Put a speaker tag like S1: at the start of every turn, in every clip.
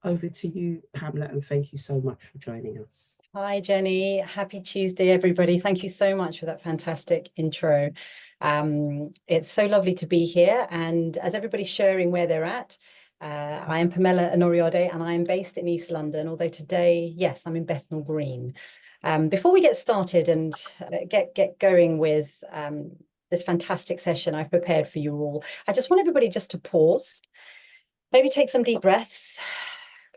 S1: over to you, Pamela, and thank you so much for joining us.
S2: Hi, Jenny. Happy Tuesday, everybody. Thank you so much for that fantastic intro. It's so lovely to be here. And as everybody's sharing where they're at, I am Pamella Onoriode, and I am based in East London, although today, yes, I'm in Bethnal Green. Before we get started and get going with this fantastic session I've prepared for you all, I just want everybody just to pause, maybe take some deep breaths,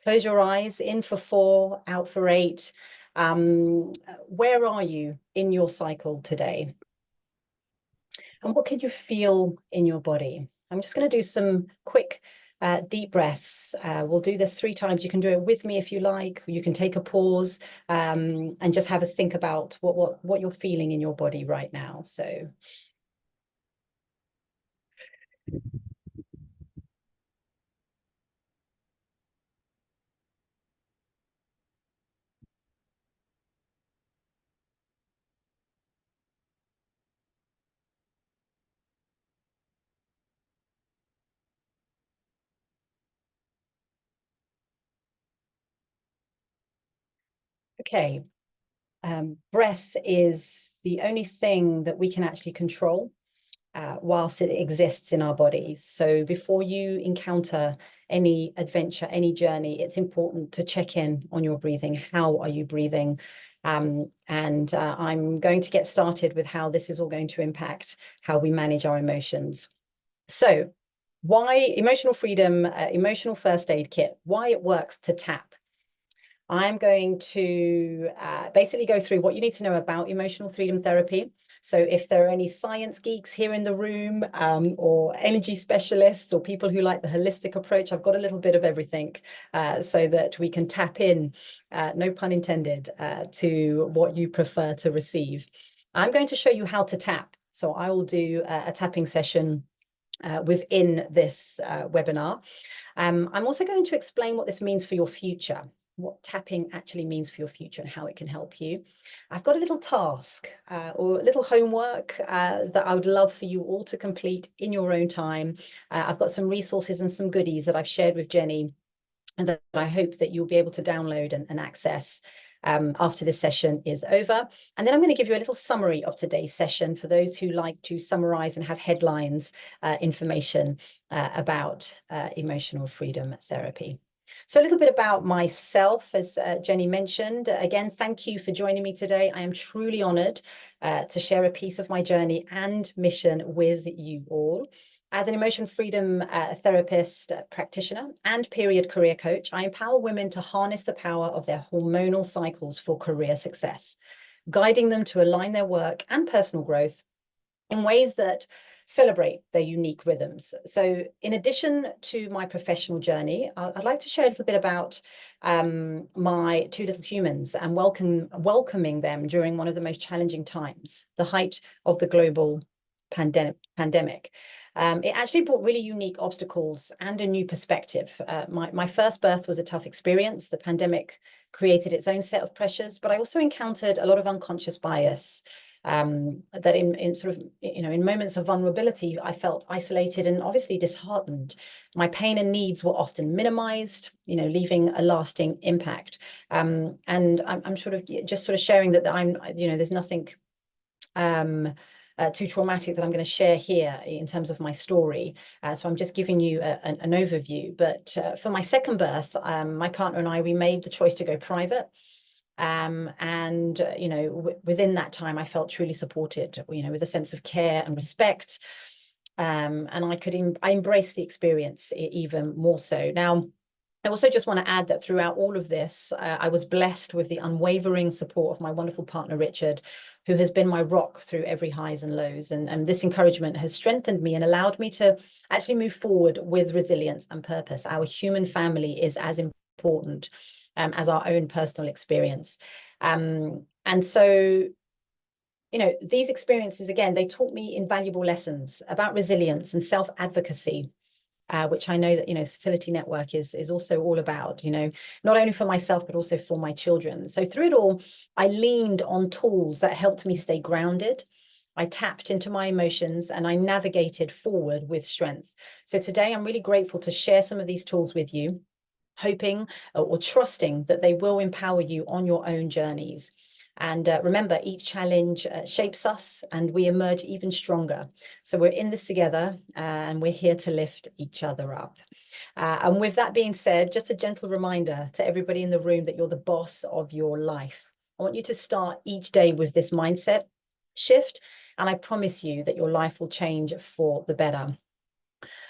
S2: close your eyes, in for 4, out for 8. Where are you in your cycle today? And what can you feel in your body? I'm just going to do some quick deep breaths. We'll do this 3 times. You can do it with me if you like. You can take a pause and just have a think about what you're feeling in your body right now. So okay. Breath is the only thing that we can actually control whilst it exists in our bodies. So before you encounter any adventure, any journey, it's important to check in on your breathing. How are you breathing? I'm going to get started with how this is all going to impact how we manage our emotions. So why Emotional Freedom, Emotional First Aid Kit, why it works to tap. I'm going to basically go through what you need to know about emotional freedom therapy. So if there are any science geeks here in the room or energy specialists or people who like the holistic approach, I've got a little bit of everything so that we can tap in, no pun intended, to what you prefer to receive. I'm going to show you how to tap. So I will do a tapping session within this webinar. I'm also going to explain what this means for your future, what tapping actually means for your future and how it can help you. I've got a little task or a little homework that I would love for you all to complete in your own time. I've got some resources and some goodies that I've shared with Jenny and that I hope that you'll be able to download and access after this session is over. And then I'm going to give you a little summary of today's session for those who like to summarize and have headlines information about emotional freedom therapy. So a little bit about myself, as Jenny mentioned. Again, thank you for joining me today. I am truly honored to share a piece of my journey and mission with you all. As an emotion freedom therapist, practitioner, and period career coach, I empower women to harness the power of their hormonal cycles for career success, guiding them to align their work and personal growth in ways that celebrate their unique rhythms. So in addition to my professional journey, I'd like to share a little bit about my 2 little humans and welcoming them during one of the most challenging times, the height of the global pandemic. It actually brought really unique obstacles and a new perspective. My first birth was a tough experience. The pandemic created its own set of pressures, but I also encountered a lot of unconscious bias that in sort of, in moments of vulnerability, I felt isolated and obviously disheartened. My pain and needs were often minimized, leaving a lasting impact. And I'm sort of just sort of sharing that I'm, there's nothing too traumatic that I'm going to share here in terms of my story. So I'm just giving you an overview. But for my second birth, my partner and I, we made the choice to go private. Within that time, I felt truly supported, with a sense of care and respect. And I embraced the experience even more so. Now, I also just want to add that throughout all of this, I was blessed with the unwavering support of my wonderful partner, Richard, who has been my rock through every highs and lows. And this encouragement has strengthened me and allowed me to actually move forward with resilience and purpose. Our human family is as important as our own personal experience. And so, these experiences, again, they taught me invaluable lessons about resilience and self-advocacy, which I know that, the Fertility Network is also all about, not only for myself, but also for my children. So through it all, I leaned on tools that helped me stay grounded. I tapped into my emotions and I navigated forward with strength. So today I'm really grateful to share some of these tools with you. hoping or trusting that they will empower you on your own journeys. And remember, each challenge shapes us and we emerge even stronger. So we're in this together and we're here to lift each other up. And with that being said, just a gentle reminder to everybody in the room that you're the boss of your life. I want you to start each day with this mindset shift, and I promise you that your life will change for the better.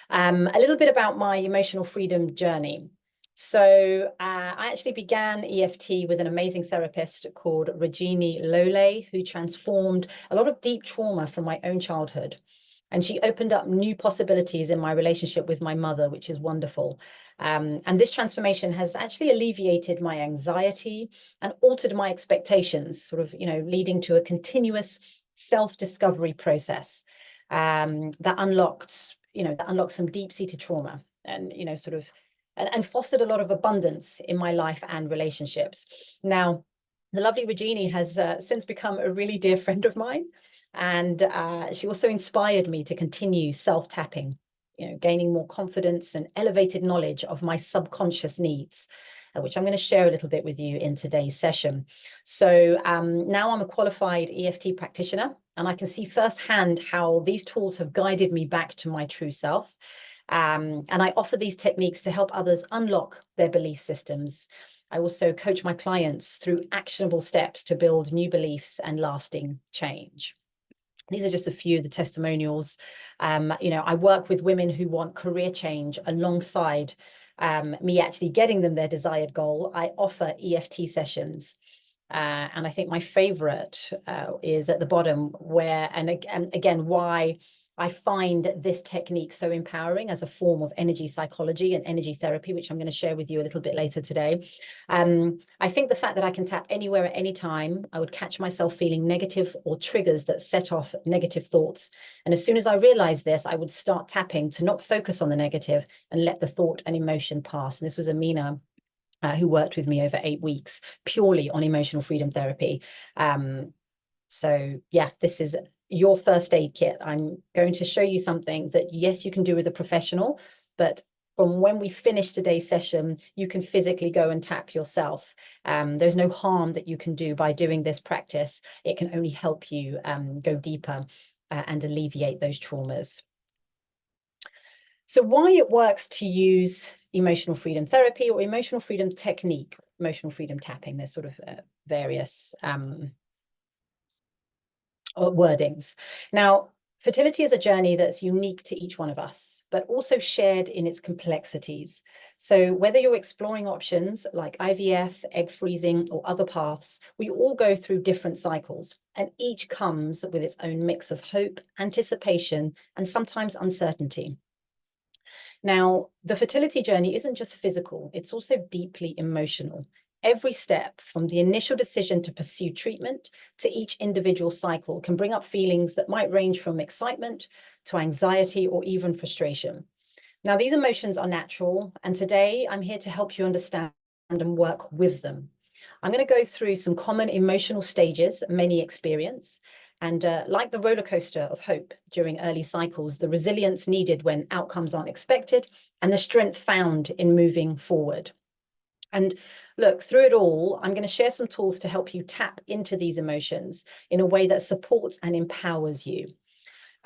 S2: A little bit about my emotional freedom journey. So I actually began EFT with an amazing therapist called Regini Lole, who transformed a lot of deep trauma from my own childhood. And she opened up new possibilities in my relationship with my mother, which is wonderful. And this transformation has actually alleviated my anxiety and altered my expectations, sort of, leading to a continuous self-discovery process that unlocked some deep-seated trauma and, and fostered a lot of abundance in my life and relationships. Now, the lovely Regini has since become a really dear friend of mine. And she also inspired me to continue self-tapping, gaining more confidence and elevated knowledge of my subconscious needs, which I'm going to share a little bit with you in today's session. So now I'm a qualified EFT practitioner, and I can see firsthand how these tools have guided me back to my true self. And I offer these techniques to help others unlock their belief systems. I also coach my clients through actionable steps to build new beliefs and lasting change. These are just a few of the testimonials. I work with women who want career change alongside me actually getting them their desired goal. I offer EFT sessions. And I think my favorite is at the bottom where, and again, why I find this technique so empowering as a form of energy psychology and energy therapy, which I'm going to share with you a little bit later today. I think the fact that I can tap anywhere at any time, I would catch myself feeling negative or triggers that set off negative thoughts. And as soon as I realized this, I would start tapping to not focus on the negative and let the thought and emotion pass. And this was Amina, who worked with me over 8 weeks purely on emotional freedom therapy. So yeah, this is your first aid kit. I'm going to show you something that, yes, you can do with a professional, but from when we finish today's session, you can physically go and tap yourself. There's no harm that you can do by doing this practice. It can only help you go deeper and alleviate those traumas. So why it works to use emotional freedom therapy or emotional freedom technique, emotional freedom tapping, there's sort of various wordings. Now, fertility is a journey that's unique to each one of us, but also shared in its complexities. So whether you're exploring options like IVF, egg freezing, or other paths, we all go through different cycles, and each comes with its own mix of hope, anticipation, and sometimes uncertainty. Now, the fertility journey isn't just physical, it's also deeply emotional. Every step, from the initial decision to pursue treatment to each individual cycle, can bring up feelings that might range from excitement to anxiety or even frustration. Now, these emotions are natural, and today I'm here to help you understand and work with them. I'm going to go through some common emotional stages many experience, and like the roller coaster of hope during early cycles, the resilience needed when outcomes aren't expected, and the strength found in moving forward. And look, through it all, I'm going to share some tools to help you tap into these emotions in a way that supports and empowers you.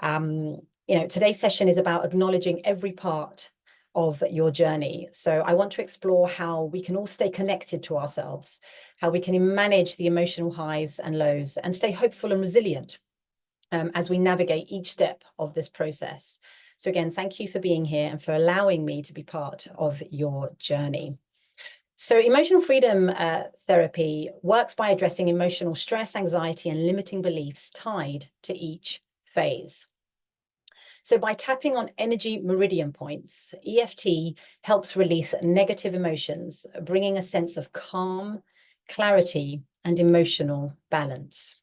S2: Today's session is about acknowledging every part of your journey. So I want to explore how we can all stay connected to ourselves, how we can manage the emotional highs and lows and stay hopeful and resilient as we navigate each step of this process. So again, thank you for being here and for allowing me to be part of your journey. So emotional freedom therapy works by addressing emotional stress, anxiety, and limiting beliefs tied to each phase. So by tapping on energy meridian points, EFT helps release negative emotions, bringing a sense of calm, clarity, and emotional balance.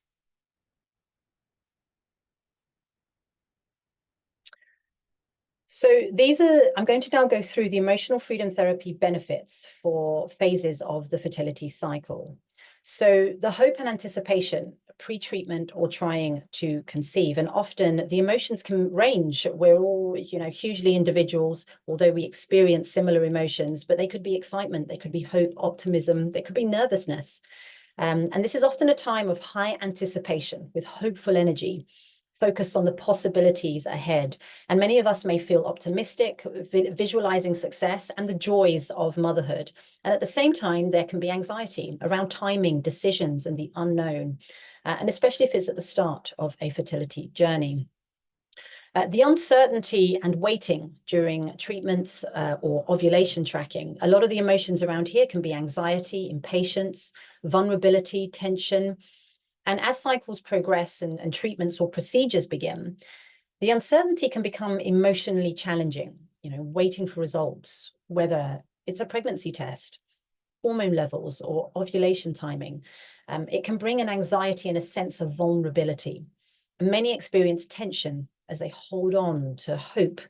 S2: So I'm going to now go through the emotional freedom therapy benefits for phases of the fertility cycle. So the hope and anticipation pre-treatment or trying to conceive. And often the emotions can range. We're all, hugely individuals, although we experience similar emotions, but they could be excitement, they could be hope, optimism, they could be nervousness. And this is often a time of high anticipation with hopeful energy, focused on the possibilities ahead. And many of us may feel optimistic, visualizing success and the joys of motherhood. And at the same time, there can be anxiety around timing, decisions, and the unknown, and especially if it's at the start of a fertility journey. The uncertainty and waiting during treatments or ovulation tracking, a lot of the emotions around here can be anxiety, impatience, vulnerability, tension. And as cycles progress and treatments or procedures begin, the uncertainty can become emotionally challenging, waiting for results, whether it's a pregnancy test, hormone levels, or ovulation timing. It can bring an anxiety and a sense of vulnerability. Many experience tension as they hold on to hope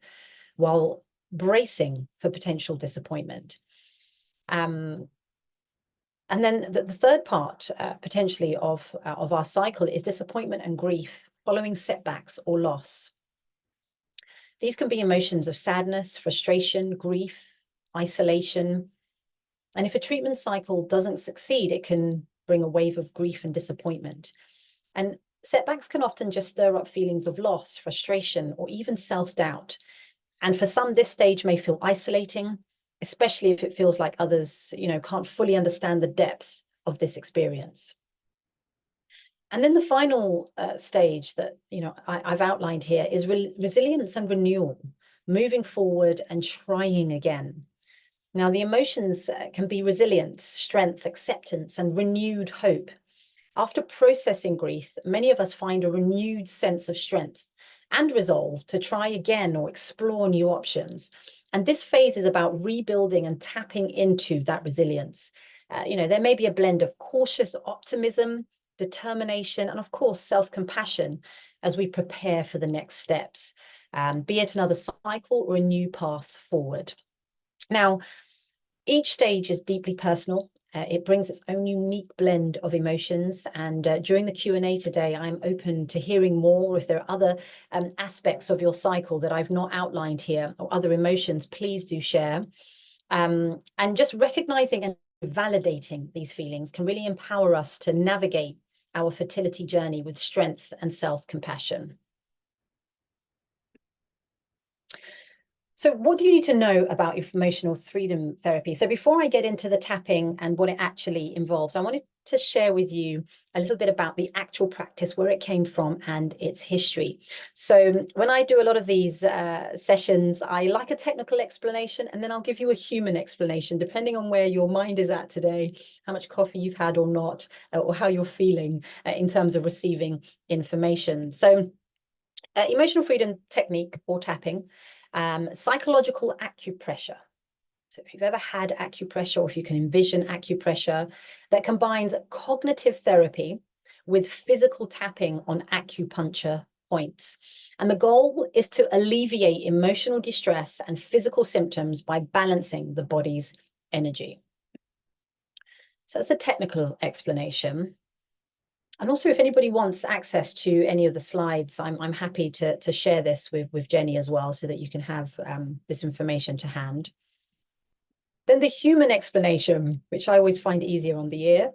S2: while bracing for potential disappointment. And then the third part, potentially, of our cycle is disappointment and grief following setbacks or loss. These can be emotions of sadness, frustration, grief, isolation. And if a treatment cycle doesn't succeed, it can bring a wave of grief and disappointment. And setbacks can often just stir up feelings of loss, frustration, or even self-doubt. And for some, this stage may feel isolating, especially if it feels like others, can't fully understand the depth of this experience. And then the final stage that, I've outlined here is resilience and renewal, moving forward and trying again. Now, the emotions can be resilience, strength, acceptance, and renewed hope. After processing grief, many of us find a renewed sense of strength and resolve to try again or explore new options. And this phase is about rebuilding and tapping into that resilience. There may be a blend of cautious optimism, determination, and of course, self-compassion as we prepare for the next steps, be it another cycle or a new path forward. Now, each stage is deeply personal. It brings its own unique blend of emotions. And during the Q&A today, I'm open to hearing more. If there are other aspects of your cycle that I've not outlined here or other emotions, please do share. And just recognizing and validating these feelings can really empower us to navigate our fertility journey with strength and self-compassion. So what do you need to know about emotional freedom therapy? So before I get into the tapping and what it actually involves, I wanted to share with you a little bit about the actual practice, where it came from and its history. So when I do a lot of these sessions, I like a technical explanation, and then I'll give you a human explanation, depending on where your mind is at today, how much coffee you've had or not, or how you're feeling in terms of receiving information. So emotional freedom technique or tapping, psychological acupressure. So if you've ever had acupressure, or if you can envision acupressure, that combines cognitive therapy with physical tapping on acupuncture points. And the goal is to alleviate emotional distress and physical symptoms by balancing the body's energy. So that's the technical explanation. And also, if anybody wants access to any of the slides, I'm happy to share this with Jenny as well, so that you can have this information to hand. Then the human explanation, which I always find easier on the ear,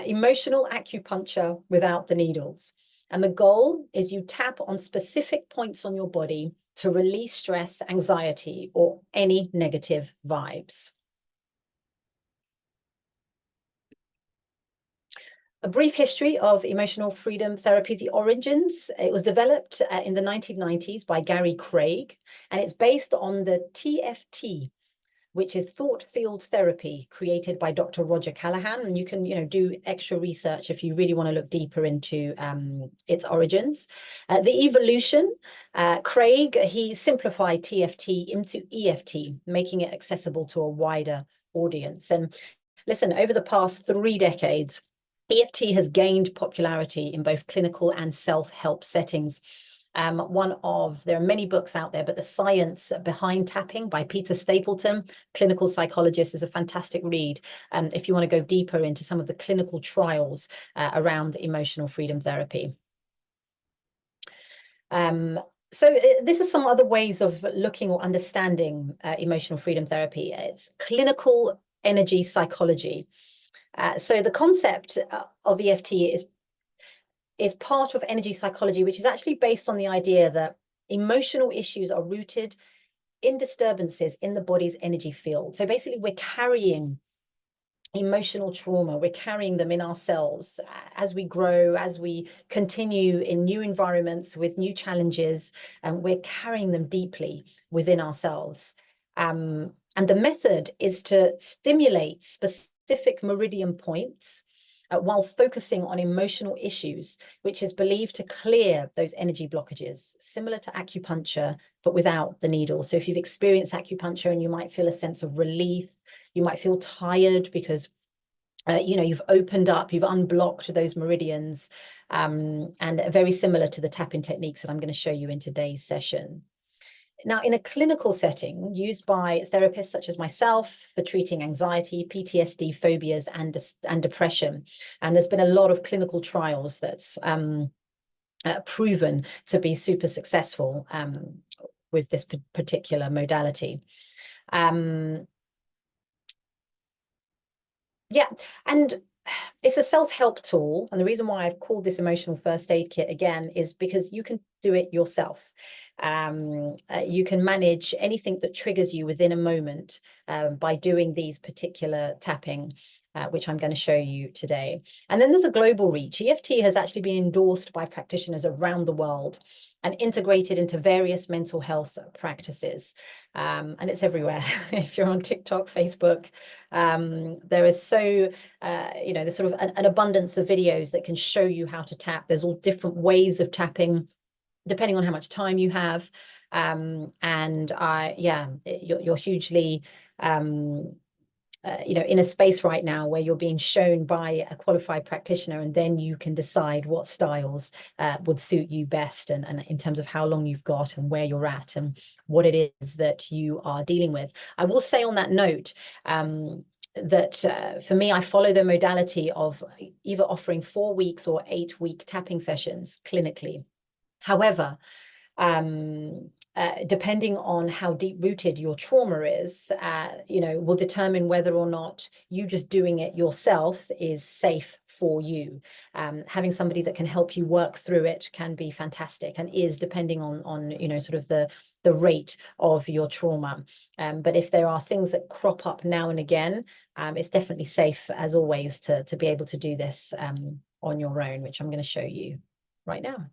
S2: emotional acupuncture without the needles. And the goal is you tap on specific points on your body to release stress, anxiety, or any negative vibes. A brief history of emotional freedom therapy, the origins. It was developed in the 1990s by Gary Craig, and it's based on the TFT, which is thought field therapy, created by Dr. Roger Callahan. And you can, do extra research if you really want to look deeper into its origins. The evolution, Craig, he simplified TFT into EFT, making it accessible to a wider audience. And listen, over the past 3 decades, EFT has gained popularity in both clinical and self-help settings. There are many books out there, but The Science Behind Tapping by Peter Stapleton, clinical psychologist, is a fantastic read if you want to go deeper into some of the clinical trials around emotional freedom therapy. So this is some other ways of looking or understanding emotional freedom therapy. It's clinical energy psychology. So the concept of EFT is part of energy psychology, which is actually based on the idea that emotional issues are rooted in disturbances in the body's energy field. So basically, we're carrying emotional trauma, we're carrying them in ourselves as we grow, as we continue in new environments with new challenges, and we're carrying them deeply within ourselves. And the method is to stimulate specific meridian points while focusing on emotional issues, which is believed to clear those energy blockages, similar to acupuncture, but without the needle. So if you've experienced acupuncture and you might feel a sense of relief, you might feel tired because you've opened up, you've unblocked those meridians, and very similar to the tapping techniques that I'm going to show you in today's session. Now, in a clinical setting used by therapists such as myself for treating anxiety, PTSD, phobias, and depression, and there's been a lot of clinical trials that's proven to be super successful with this particular modality. Yeah, and it's a self-help tool. And the reason why I've called this emotional first aid kit again is because you can do it yourself. You can manage anything that triggers you within a moment by doing these particular tapping, which I'm going to show you today. And then there's a global reach. EFT has actually been endorsed by practitioners around the world and integrated into various mental health practices. And it's everywhere. If you're on TikTok, Facebook, there is there's sort of an abundance of videos that can show you how to tap. There's all different ways of tapping, depending on how much time you have. You're hugely in a space right now where you're being shown by a qualified practitioner, and then you can decide what styles would suit you best, and in terms of how long you've got and where you're at and what it is that you are dealing with. I will say on that note, that for me, I follow the modality of either offering 4 weeks or 8-week tapping sessions clinically. However, depending on how deep-rooted your trauma is, will determine whether or not you just doing it yourself is safe for you. Having somebody that can help you work through it can be fantastic, and is depending on sort of the rate of your trauma. But if there are things that crop up now and again, it's definitely safe, as always, to be able to do this on your own, which I'm going to show you right now.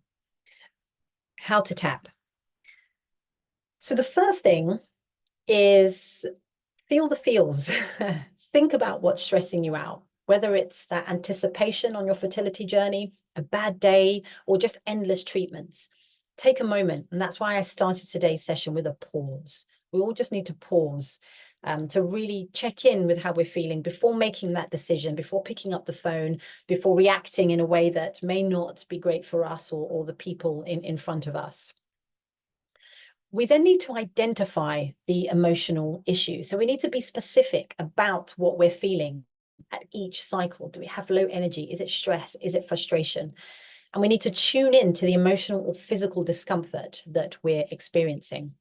S2: How to tap. So the first thing is feel the feels. Think about what's stressing you out, whether it's that anticipation on your fertility journey, a bad day, or just endless treatments. Take a moment, and that's why I started today's session with a pause. We all just need to pause to really check in with how we're feeling before making that decision, before picking up the phone, before reacting in a way that may not be great for us or the people in front of us. We then need to identify the emotional issue. So we need to be specific about what we're feeling at each cycle. Do we have low energy? Is it stress? Is it frustration? And we need to tune in to the emotional or physical discomfort that we're experiencing.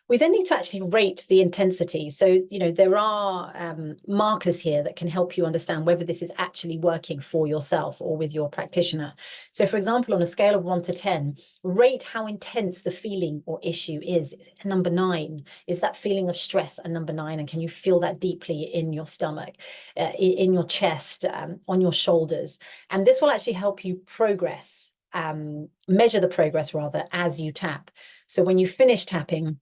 S2: We then need to actually rate the intensity. So, there are markers here that can help you understand whether this is actually working for yourself or with your practitioner. So, for example, on a scale of 1 to 10, rate how intense the feeling or issue is. Number 9, is that feeling of stress a number 9? And can you feel that deeply in your stomach, in your chest, on your shoulders? And this will actually help you progress, measure the progress rather, as you tap. So when you finish tapping,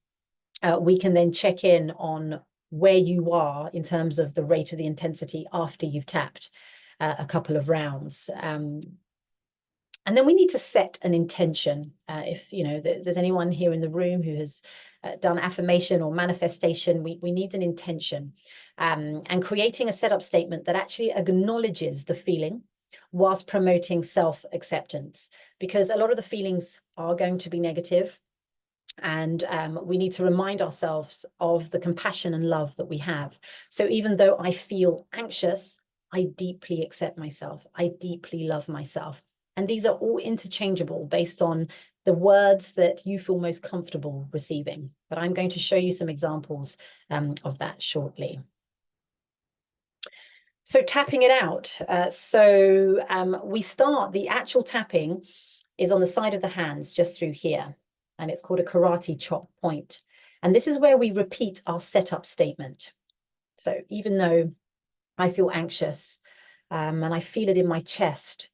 S2: we can then check in on where you are in terms of the rate of the intensity after you've tapped a couple of rounds. And then we need to set an intention. If there's anyone here in the room who has done affirmation or manifestation, we need an intention, and creating a setup statement that actually acknowledges the feeling whilst promoting self-acceptance, because a lot of the feelings are going to be negative. And we need to remind ourselves of the compassion and love that we have. So even though I feel anxious, I deeply accept myself. I deeply love myself. And these are all interchangeable based on the words that you feel most comfortable receiving. But I'm going to show you some examples of that shortly. So tapping it out. We start, the actual tapping is on the side of the hands, just through here. And it's called a karate chop point. And this is where we repeat our setup statement. So even though I feel anxious and I feel it in my chest,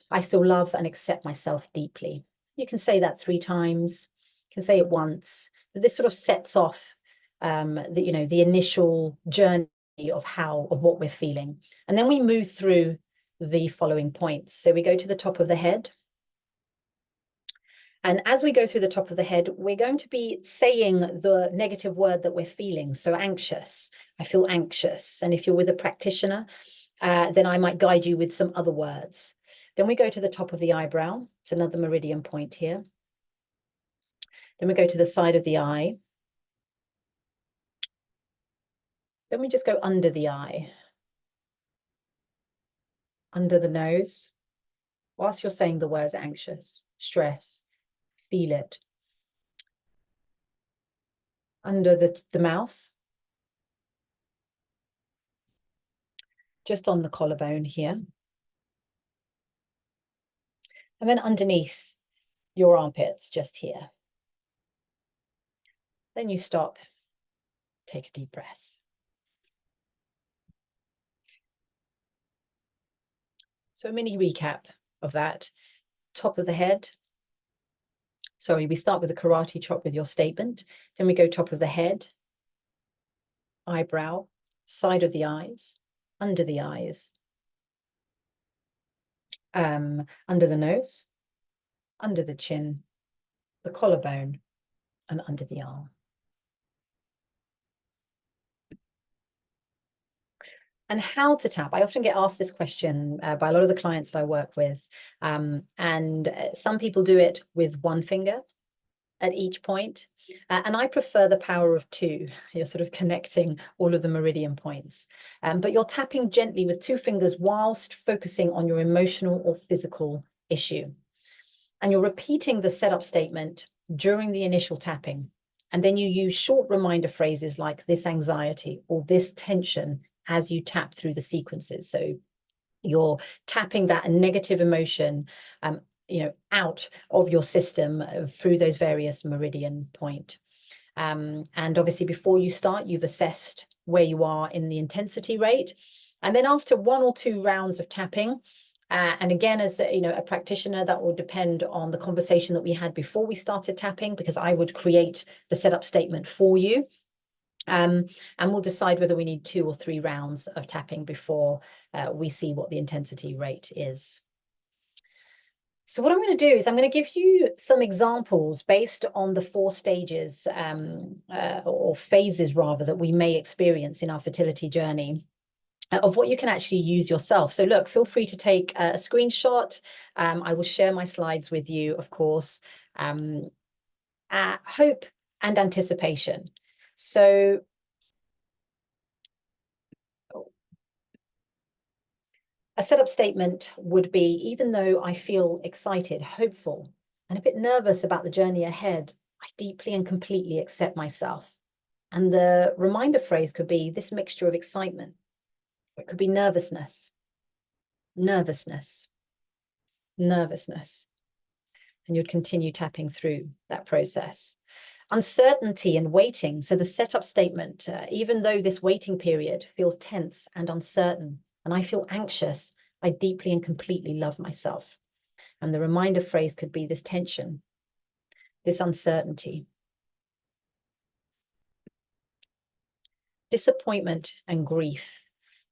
S2: I still love and accept myself deeply. You can say that 3 times, you can say it once, but this sort of sets off the initial journey of what we're feeling. And then we move through the following points. So we go to the top of the head. And as we go through the top of the head, we're going to be saying the negative word that we're feeling. So anxious, I feel anxious. And if you're with a practitioner, then I might guide you with some other words. Then we go to the top of the eyebrow. It's another meridian point here. Then we go to the side of the eye. Then we just go under the eye, under the nose, whilst you're saying the words anxious, stress, feel it. Under the mouth, just on the collarbone here. And then underneath your armpits, just here. Then you stop, take a deep breath. So a mini recap of that. Top of the head. Sorry, we start with a karate chop with your statement. Then we go top of the head, eyebrow, side of the eyes, under the eyes, under the nose, under the chin, the collarbone, and under the arm. And how to tap. I often get asked this question by a lot of the clients that I work with. Some people do it with 1 finger at each point. And I prefer the power of 2. You're sort of connecting all of the meridian points. But you're tapping gently with 2 fingers whilst focusing on your emotional or physical issue. And you're repeating the setup statement during the initial tapping. And then you use short reminder phrases like this anxiety or this tension as you tap through the sequences. So you're tapping that negative emotion out of your system through those various meridian point. And obviously before you start, you've assessed where you are in the intensity rate. And then after 1 or 2 rounds of tapping, and again, as a practitioner, that will depend on the conversation that we had before we started tapping, because I would create the setup statement for you. And we'll decide whether we need 2 or 3 rounds of tapping before we see what the intensity rate is. So what I'm going to do is I'm going to give you some examples based on the 4 stages or phases rather that we may experience in our fertility journey of what you can actually use yourself. So look, feel free to take a screenshot. I will share my slides with you, of course. Hope and anticipation. So a setup statement would be, even though I feel excited, hopeful, and a bit nervous about the journey ahead, I deeply and completely accept myself. And the reminder phrase could be this mixture of excitement. It could be nervousness, nervousness, nervousness. And you'd continue tapping through that process. Uncertainty and waiting. So the setup statement, even though this waiting period feels tense and uncertain, and I feel anxious, I deeply and completely love myself. And the reminder phrase could be this tension, this uncertainty, disappointment and grief.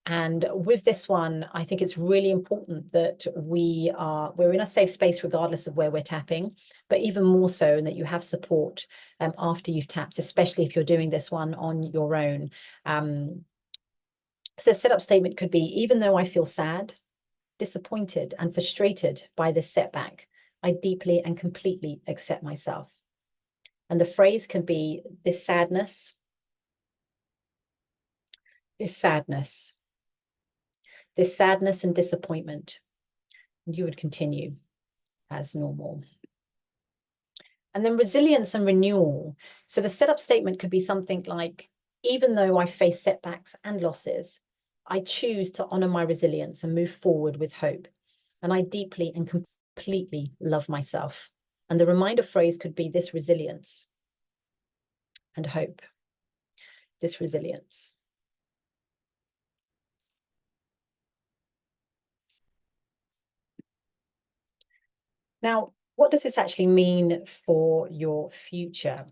S2: And with this one, I think it's really important that we're in a safe space regardless of where we're tapping, but even more so, and that you have support after you've tapped, especially if you're doing this one on your own. So the setup statement could be, even though I feel sad, disappointed and frustrated by this setback, I deeply and completely accept myself. And the phrase can be this sadness, this sadness, this sadness and disappointment. And you would continue as normal. And then resilience and renewal. So the setup statement could be something like, even though I face setbacks and losses, I choose to honor my resilience and move forward with hope. And I deeply and completely love myself. And the reminder phrase could be this resilience and hope, this resilience. Now, what does this actually mean for your future?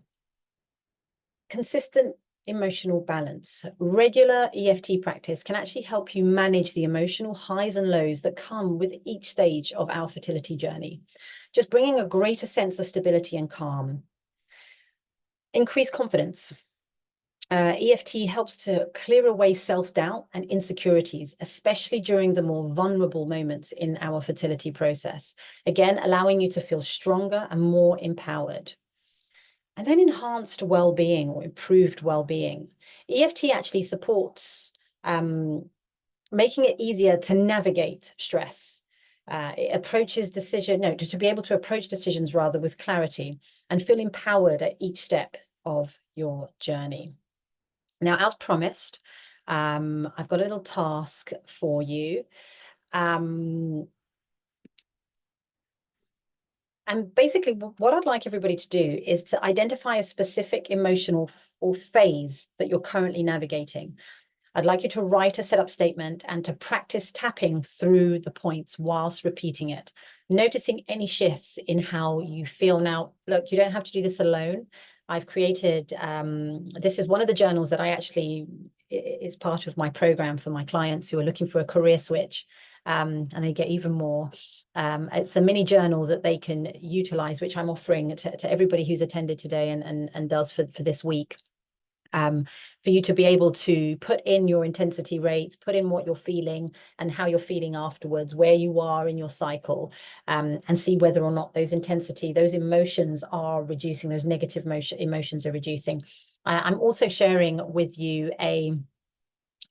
S2: Consistent emotional balance. Regular EFT practice can actually help you manage the emotional highs and lows that come with each stage of our fertility journey, just bringing a greater sense of stability and calm. Increase confidence. EFT helps to clear away self-doubt and insecurities, especially during the more vulnerable moments in our fertility process. Again, allowing you to feel stronger and more empowered. And then enhanced well-being or improved well-being. EFT actually supports making it easier to navigate stress. It approaches to be able to approach decisions rather with clarity and feel empowered at each step of your journey. Now, as promised, I've got a little task for you. And basically, what I'd like everybody to do is to identify a specific emotional or phase that you're currently navigating. I'd like you to write a setup statement and to practice tapping through the points whilst repeating it, noticing any shifts in how you feel. Now, look, you don't have to do this alone. I've created, this is one of the journals that I actually, is part of my program for my clients who are looking for a career switch. And they get even more. It's a mini journal that they can utilize, which I'm offering to everybody who's attended today and does for this week. For you to be able to put in your intensity rates, put in what you're feeling and how you're feeling afterwards, where you are in your cycle, and see whether or not those emotions are reducing, those negative emotions are reducing. I'm also sharing with you a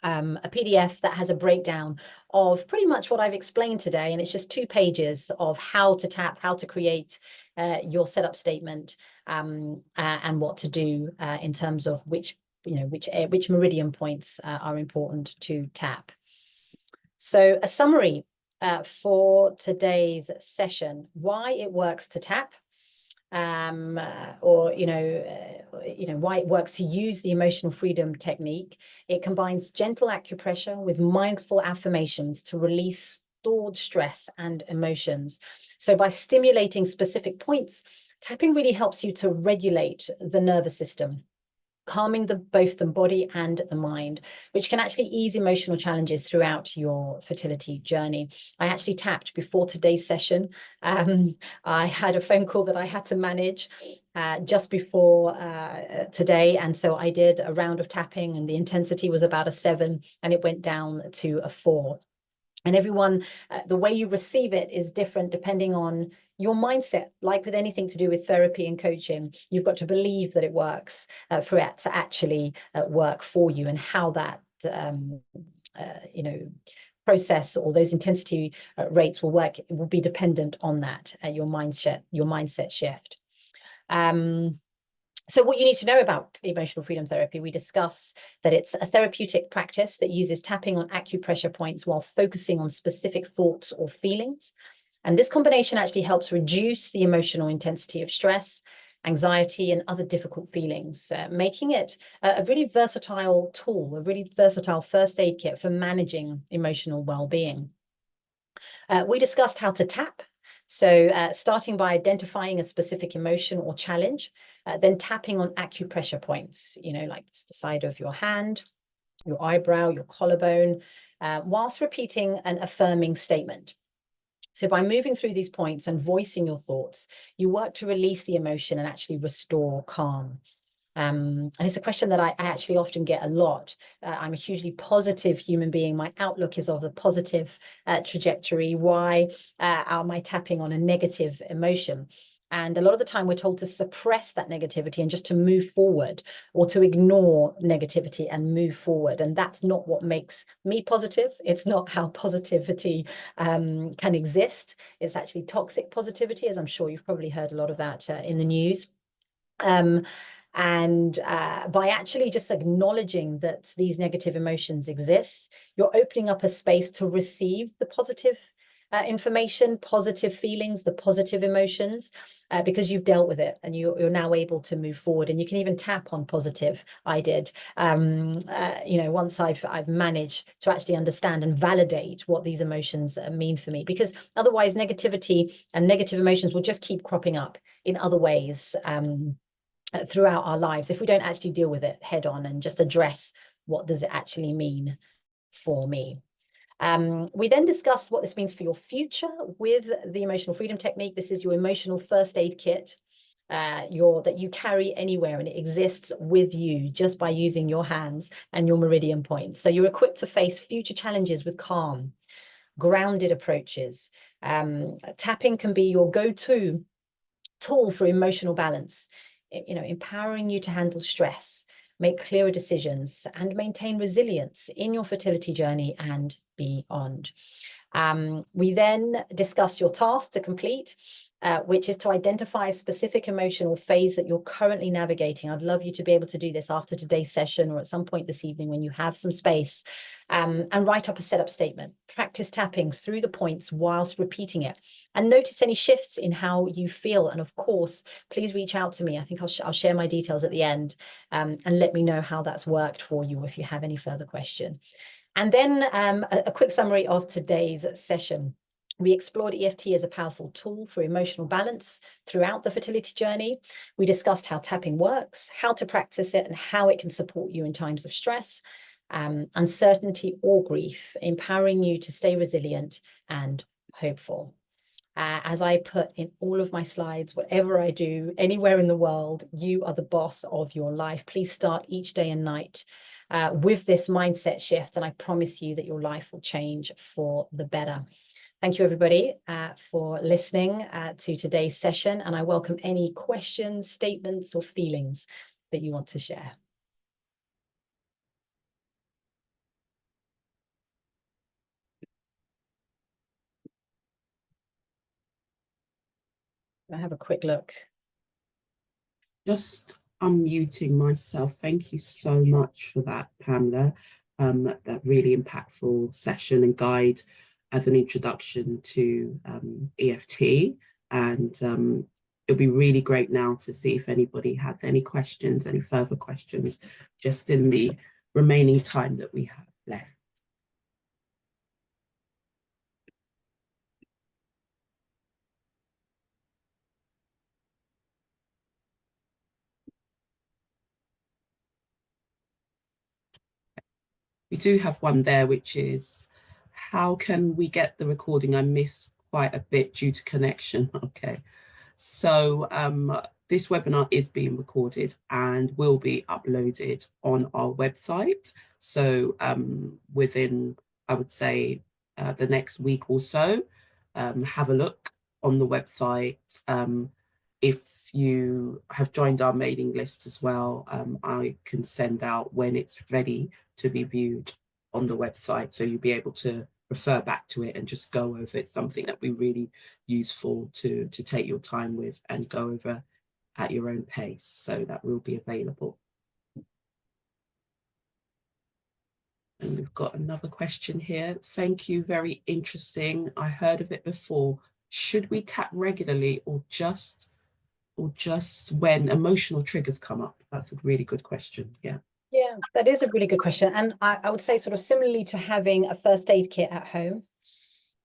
S2: PDF that has a breakdown of pretty much what I've explained today. And it's just 2 pages of how to tap, how to create your setup statement, and what to do in terms of which meridian points are important to tap. So a summary for today's session: why it works to tap, or why it works to use the emotional freedom technique. It combines gentle acupressure with mindful affirmations to release stored stress and emotions. So by stimulating specific points, tapping really helps you to regulate the nervous system, calming both the body and the mind, which can actually ease emotional challenges throughout your fertility journey. I actually tapped before today's session. I had a phone call that I had to manage just before today. And so I did a round of tapping, and the intensity was about a 7 and it went down to a 4. And everyone, the way you receive it is different depending on your mindset. Like with anything to do with therapy and coaching, you've got to believe that it works for it to actually work for you, and how that, process or those intensity rates will work. It will be dependent on that, your mindset shift. So what you need to know about emotional freedom therapy: we discuss that it's a therapeutic practice that uses tapping on acupressure points while focusing on specific thoughts or feelings. And this combination actually helps reduce the emotional intensity of stress, anxiety, and other difficult feelings, making it a really versatile tool, a really versatile first aid kit for managing emotional well-being. We discussed how to tap. So starting by identifying a specific emotion or challenge, then tapping on acupressure points, like the side of your hand, your eyebrow, your collarbone, whilst repeating an affirming statement. So by moving through these points and voicing your thoughts, you work to release the emotion and actually restore calm. And it's a question that I actually often get a lot. I'm a hugely positive human being. My outlook is of a positive trajectory. Why am I tapping on a negative emotion? And a lot of the time we're told to suppress that negativity and just to move forward, or to ignore negativity and move forward. And that's not what makes me positive. It's not how positivity can exist. It's actually toxic positivity, as I'm sure you've probably heard a lot of that in the news. And by actually just acknowledging that these negative emotions exist, you're opening up a space to receive the positive information, positive feelings, the positive emotions, because you've dealt with it, and you're now able to move forward. And you can even tap on positive. I did, you know, once I've managed to actually understand and validate what these emotions mean for me, because otherwise negativity and negative emotions will just keep cropping up in other ways throughout our lives if we don't actually deal with it head on and just address what does it actually mean for me. We then discussed what this means for your future with the Emotional Freedom Technique. This is your emotional first aid kit that you carry anywhere, and it exists with you just by using your hands and your meridian points. So you're equipped to face future challenges with calm, grounded approaches. Tapping can be your go-to tool for emotional balance, you know, empowering you to handle stress, make clearer decisions, and maintain resilience in your fertility journey and beyond. We then discussed your task to complete, which is to identify a specific emotional phase that you're currently navigating. I'd love you to be able to do this after today's session or at some point this evening when you have some space, and write up a setup statement. Practice tapping through the points whilst repeating it, and notice any shifts in how you feel. And of course, please reach out to me. I think I'll share my details at the end, and let me know how that's worked for you if you have any further question. And then a quick summary of today's session. We explored EFT as a powerful tool for emotional balance throughout the fertility journey. We discussed how tapping works, how to practice it, and how it can support you in times of stress, uncertainty, or grief, empowering you to stay resilient and hopeful. As I put in all of my slides, whatever I do, anywhere in the world, you are the boss of your life. Please start each day and night with this mindset shift, and I promise you that your life will change for the better. Thank you, everybody, for listening to today's session, and I welcome any questions, statements, or feelings that you want to share. I have a quick look.
S1: Just unmuting myself. Thank you so much for that, Pamela. That really impactful session and guide as an introduction to EFT. And it'll be really great now to see if anybody has any questions, any further questions, just in the remaining time that we have left. We do have one there, which is, how can we get the recording? I missed quite a bit due to connection. Okay. So this webinar is being recorded and will be uploaded on our website. So within, I would say, the next week or so, have a look on the website. If you have joined our mailing list as well, I can send out when it's ready to be viewed on the website. So you'll be able to refer back to it and just go over it. Something that we really useful to take your time with and go over at your own pace. So that will be available. And we've got another question here. Thank you, very interesting. I heard of it before. Should we tap regularly or just when emotional triggers come up? That's a really good question. Yeah.
S2: Yeah, that is a really good question. And I would say sort of similarly to having a first aid kit at home.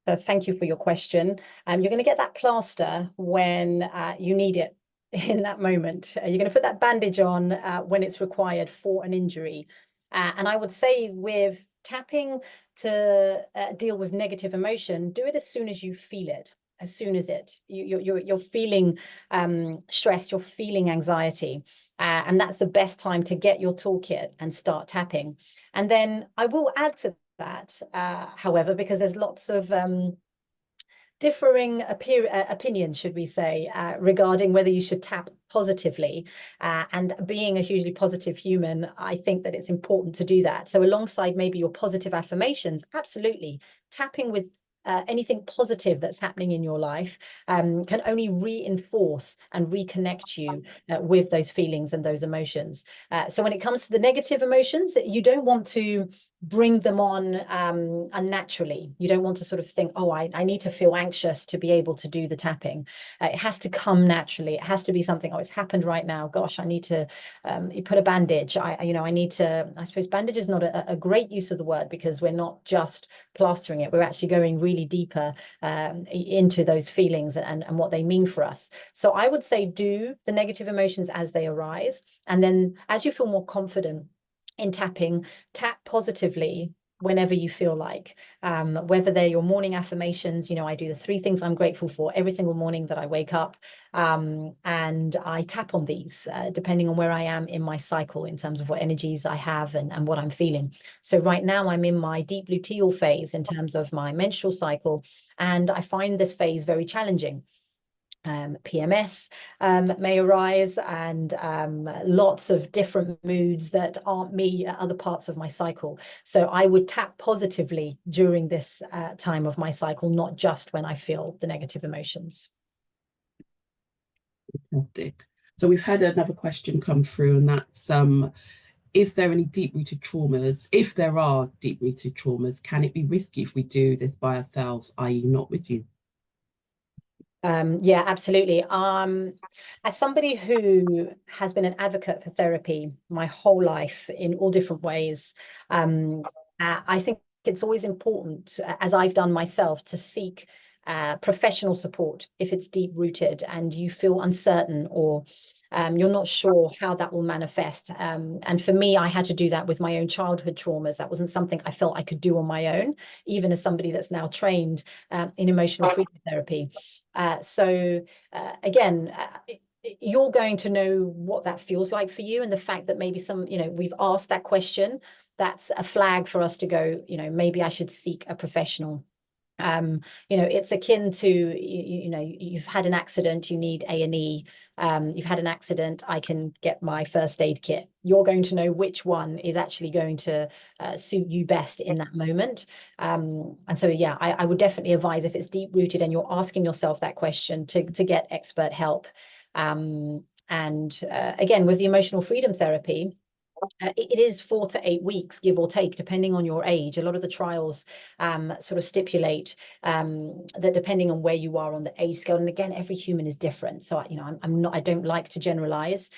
S2: So thank you for your question. You're going to get that plaster when you need it in that moment. You're going to put that bandage on when it's required for an injury. And I would say with tapping to deal with negative emotion, do it as soon as you feel it. as soon as you're feeling stress, you're feeling anxiety, and that's the best time to get your toolkit and start tapping. And then I will add to that, however, because there's lots of differing opinions, should we say, regarding whether you should tap positively. And being a hugely positive human, I think that it's important to do that. So alongside maybe your positive affirmations, absolutely, tapping with anything positive that's happening in your life can only reinforce and reconnect you with those feelings and those emotions. So when it comes to the negative emotions, you don't want to bring them on unnaturally. You don't want to sort of think, oh, I need to feel anxious to be able to do the tapping. It has to come naturally. It has to be something, oh, it's happened right now. Gosh, I need to you put a bandage. I need to, I suppose bandage is not a great use of the word, because we're not just plastering it. We're actually going really deeper into those feelings and what they mean for us. So I would say do the negative emotions as they arise. And then as you feel more confident in tapping, tap positively whenever you feel like, whether they're your morning affirmations. I do the 3 things I'm grateful for every single morning that I wake up, and I tap on these depending on where I am in my cycle in terms of what energies I have and what I'm feeling. So right now I'm in my deep luteal phase in terms of my menstrual cycle, and I find this phase very challenging. PMS may arise, and lots of different moods that aren't me at other parts of my cycle. So I would tap positively during this time of my cycle, not just when I feel the negative emotions.
S1: Fantastic. So we've had another question come through, and that's if there are any deep-rooted traumas, if there are deep-rooted traumas, can it be risky if we do this by ourselves, i.e. not with you?
S2: Yeah, absolutely. As somebody who has been an advocate for therapy my whole life in all different ways, I think it's always important, as I've done myself, to seek professional support if it's deep rooted and you feel uncertain, or you're not sure how that will manifest. And for me, I had to do that with my own childhood traumas. That wasn't something I felt I could do on my own, even as somebody that's now trained in emotional freedom therapy. So again, you're going to know what that feels like for you. And the fact that maybe we've asked that question, that's a flag for us to go, maybe I should seek a professional. It's akin to, you've had an accident, you need A&E. You've had an accident, I can get my first aid kit. You're going to know which one is actually going to suit you best in that moment. And so, yeah, I would definitely advise, if it's deep rooted and you're asking yourself that question, to get expert help. And again, with the emotional freedom therapy, it is 4 to 8 weeks, give or take, depending on your age. A lot of the trials sort of stipulate that depending on where you are on the age scale, and again, every human is different. So, I don't like to generalize.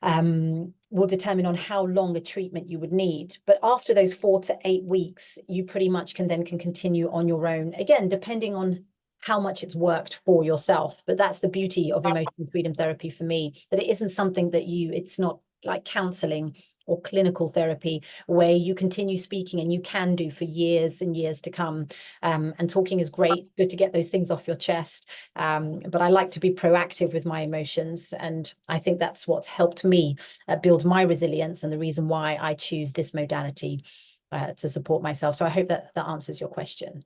S2: Will determine on how long a treatment you would need. But after those 4 to 8 weeks, you pretty much can continue on your own, again, depending on how much it's worked for yourself. But that's the beauty of emotional freedom therapy for me, that it isn't something that it's not like counseling or clinical therapy where you continue speaking and you can do for years and years to come. And talking is great, good to get those things off your chest. But I like to be proactive with my emotions. And I think that's what's helped me build my resilience, and the reason why I choose this modality to support myself. So I hope that answers your question.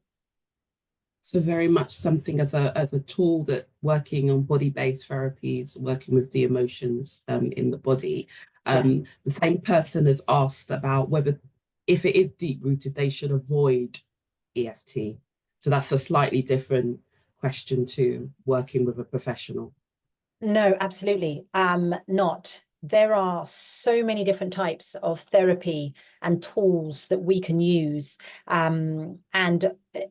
S1: So very much something of a tool that working on body-based therapies, working with the emotions in the body.
S2: Yes.
S1: The same person has asked about whether, if it is deep-rooted, they should avoid EFT. So that's a slightly different question to working with a professional.
S2: No, absolutely. Not. There are so many different types of therapy and tools that we can use. And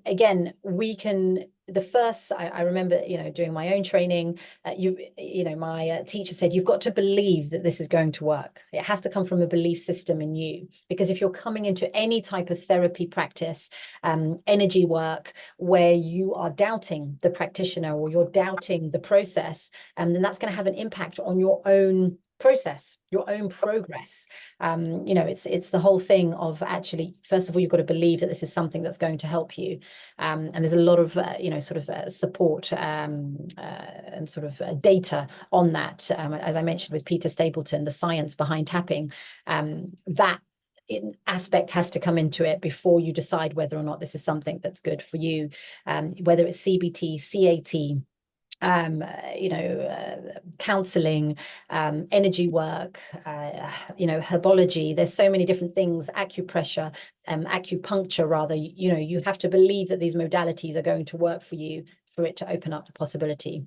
S2: again, I remember, doing my own training, my teacher said, you've got to believe that this is going to work. It has to come from a belief system in you, because if you're coming into any type of therapy practice, energy work, where you are doubting the practitioner or you're doubting the process, then that's going to have an impact on your own process, your own progress. You know, it's the whole thing of actually, first of all, you've got to believe that this is something that's going to help you. And there's a lot of, you know, sort of support and sort of data on that. As I mentioned with Peter Stapleton, the science behind tapping, that aspect has to come into it before you decide whether or not this is something that's good for you, whether it's CBT, CAT, you know, counseling, energy work, you know, herbology. There's so many different things, acupressure, acupuncture rather. You know, you have to believe that these modalities are going to work for you for it to open up the possibility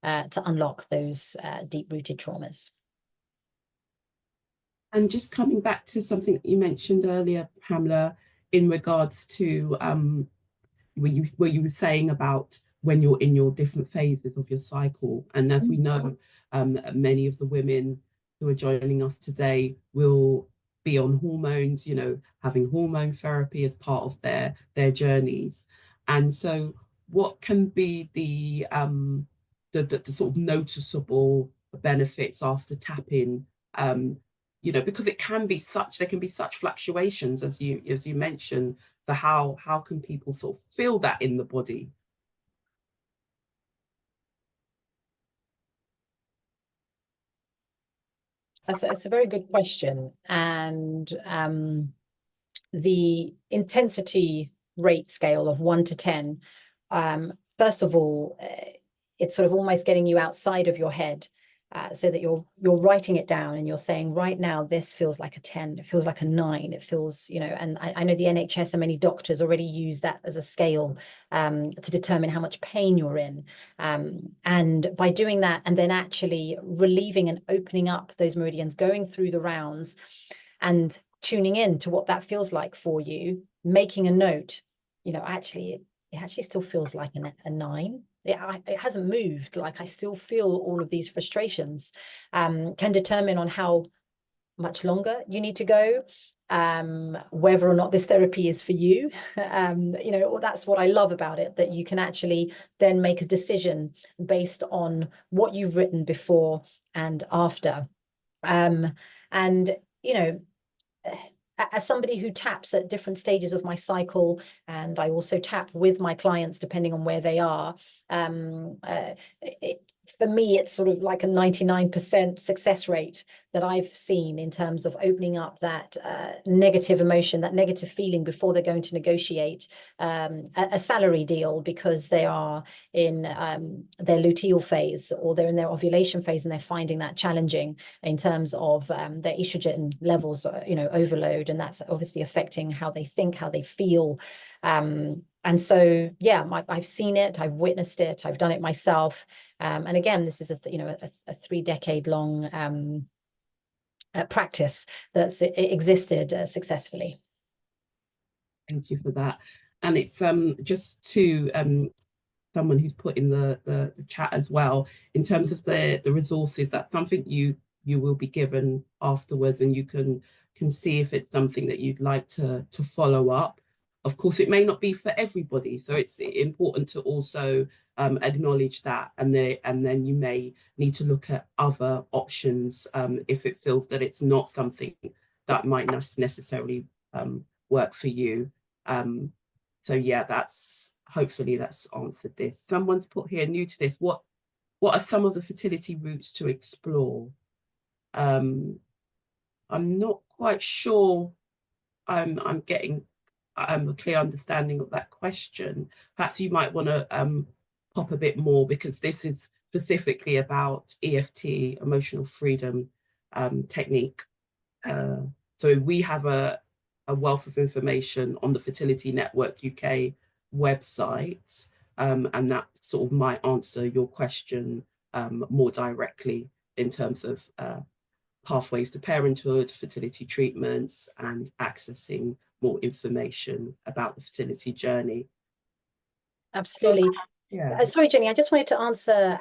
S2: to unlock those deep-rooted traumas.
S1: And just coming back to something that you mentioned earlier, Pamela, in regards to where you were saying about when you're in your different phases of your cycle. And as we know, many of the women who are joining us today will be on hormones, you know, having hormone therapy as part of their journeys. And so what can be the sort of noticeable benefits after tapping, you know, because there can be such fluctuations as you mentioned, for how can people sort of feel that in the body?
S2: That's a very good question. And the intensity rate scale of 1 to 10, first of all, it's sort of almost getting you outside of your head, so that you're writing it down and you're saying, right now, this feels like a 10, it feels like a 9, it feels, you know, and I know the NHS and many doctors already use that as a scale to determine how much pain you're in. And by doing that and then actually relieving and opening up those meridians, going through the rounds and tuning in to what that feels like for you, making a note, you know, actually, it actually still feels like a 9. It hasn't moved. Like I still feel all of these frustrations, can determine on how much longer you need to go, whether or not this therapy is for you. You know, that's what I love about it, that you can actually then make a decision based on what you've written before and after. And, you know, as somebody who taps at different stages of my cycle, and I also tap with my clients depending on where they are, for me, it's sort of like a 99% success rate that I've seen in terms of opening up that negative emotion, that negative feeling before they're going to negotiate a salary deal, because they are in their luteal phase or they're in their ovulation phase, and they're finding that challenging in terms of their estrogen levels, you know, overload, and that's obviously affecting how they think, how they feel. And so, yeah, I've seen it, I've witnessed it, I've done it myself. And again, this is a 3-decade-long practice that's existed successfully.
S1: Thank you for that. And it's just to someone who's put in the chat as well, in terms of the resources, that's something you will be given afterwards, and you can see if it's something that you'd like to follow up. Of course, it may not be for everybody, so it's important to also acknowledge that, and then you may need to look at other options if it feels that it's not something that might not necessarily work for you. So yeah, hopefully that's answered this. Someone's put here, new to this, what are some of the fertility routes to explore? I'm not quite sure I'm getting a clear understanding of that question. Perhaps you might want to pop a bit more, because this is specifically about EFT, emotional freedom technique. So we have a wealth of information on the Fertility Network UK website, and that sort of might answer your question more directly in terms of pathways to parenthood, fertility treatments, and accessing more information about the fertility journey.
S2: Absolutely.
S1: Yeah.
S2: Sorry, Jenny, I just wanted to answer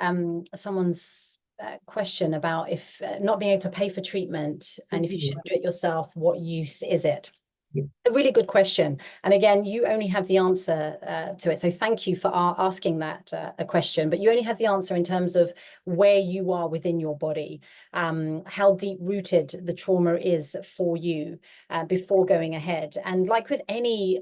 S2: someone's question about if not being able to pay for treatment, and if you should do it yourself, what use is it?
S1: Yeah.
S2: A really good question. And again, you only have the answer to it. So thank you for asking that a question, but you only have the answer in terms of where you are within your body, how deep rooted the trauma is for you before going ahead. And like with any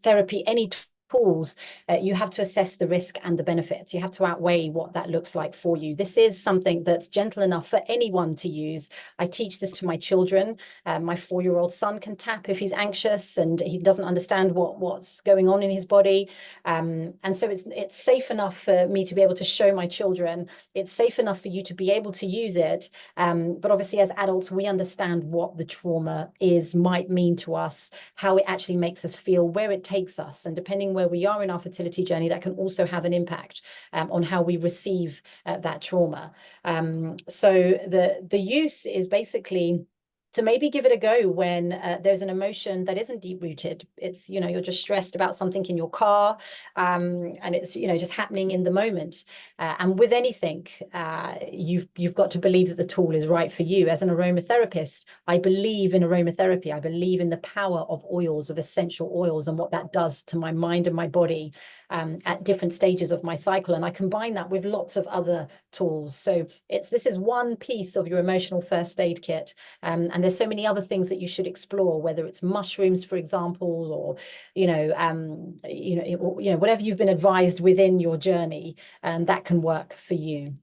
S2: therapy, any tools, you have to assess the risk and the benefits. You have to outweigh what that looks like for you. This is something that's gentle enough for anyone to use. I teach this to my children. My 4-year-old son can tap if he's anxious and he doesn't understand what's going on in his body. And so it's safe enough for me to be able to show my children. It's safe enough for you to be able to use it. But obviously, as adults, we understand what the trauma might mean to us, how it actually makes us feel, where it takes us. And depending where we are in our fertility journey, that can also have an impact on how we receive that trauma. So the use is basically to maybe give it a go when there's an emotion that isn't deep rooted. It's, you're just stressed about something in your car, and it's, just happening in the moment. And with anything, you've got to believe that the tool is right for you. As an aromatherapist, I believe in aromatherapy. I believe in the power of oils, of essential oils, and what that does to my mind and my body at different stages of my cycle. And I combine that with lots of other tools. So this is one piece of your emotional first aid kit. And there's so many other things that you should explore, whether it's mushrooms, for example, or whatever you've been advised within your journey, and that can work for you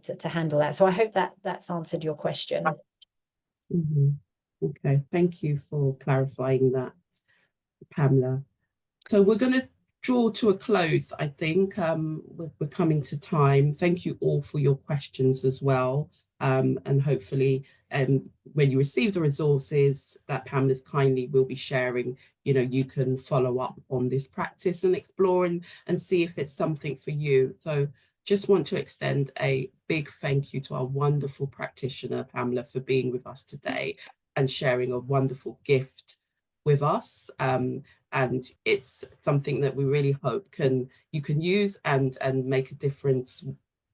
S2: to handle that. So I hope that's answered your question.
S1: Mm-hmm. Okay, thank you for clarifying that, Pamela. So we're going to draw to a close, I think. We're coming to time. Thank you all for your questions as well. And hopefully, when you receive the resources that Pamela kindly will be sharing, you can follow up on this practice and explore and see if it's something for you. So just want to extend a big thank you to our wonderful practitioner, Pamela, for being with us today and sharing a wonderful gift with us. And it's something that we really hope you can use and make a difference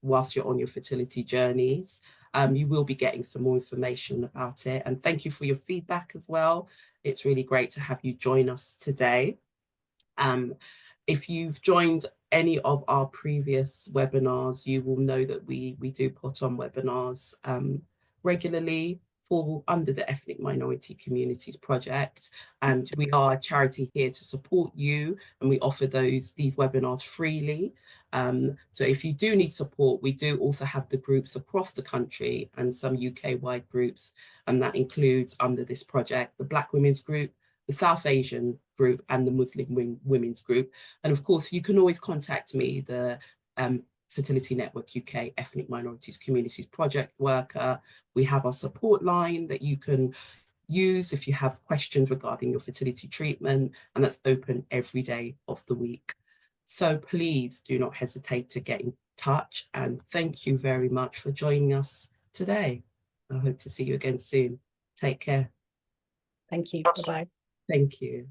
S1: whilst you're on your fertility journeys. You will be getting some more information about it. And thank you for your feedback as well. It's really great to have you join us today. If you've joined any of our previous webinars, you will know that we do put on webinars regularly fall under the Ethnic Minority Communities Project, and we are a charity here to support you, and we offer these webinars freely. So if you do need support, we do also have the groups across the country and some UK-wide groups, and that includes under this project, the Black Women's Group, the South Asian group, and the Muslim Women's Group. And of course, you can always contact me, the Fertility Network UK Ethnic Minorities Communities Project worker. We have our support line that you can use if you have questions regarding your fertility treatment, and that's open every day of the week. So please do not hesitate to get in touch, and thank you very much for joining us today. I hope to see you again soon. Take care.
S2: Thank you. Bye-bye.
S1: Thank you.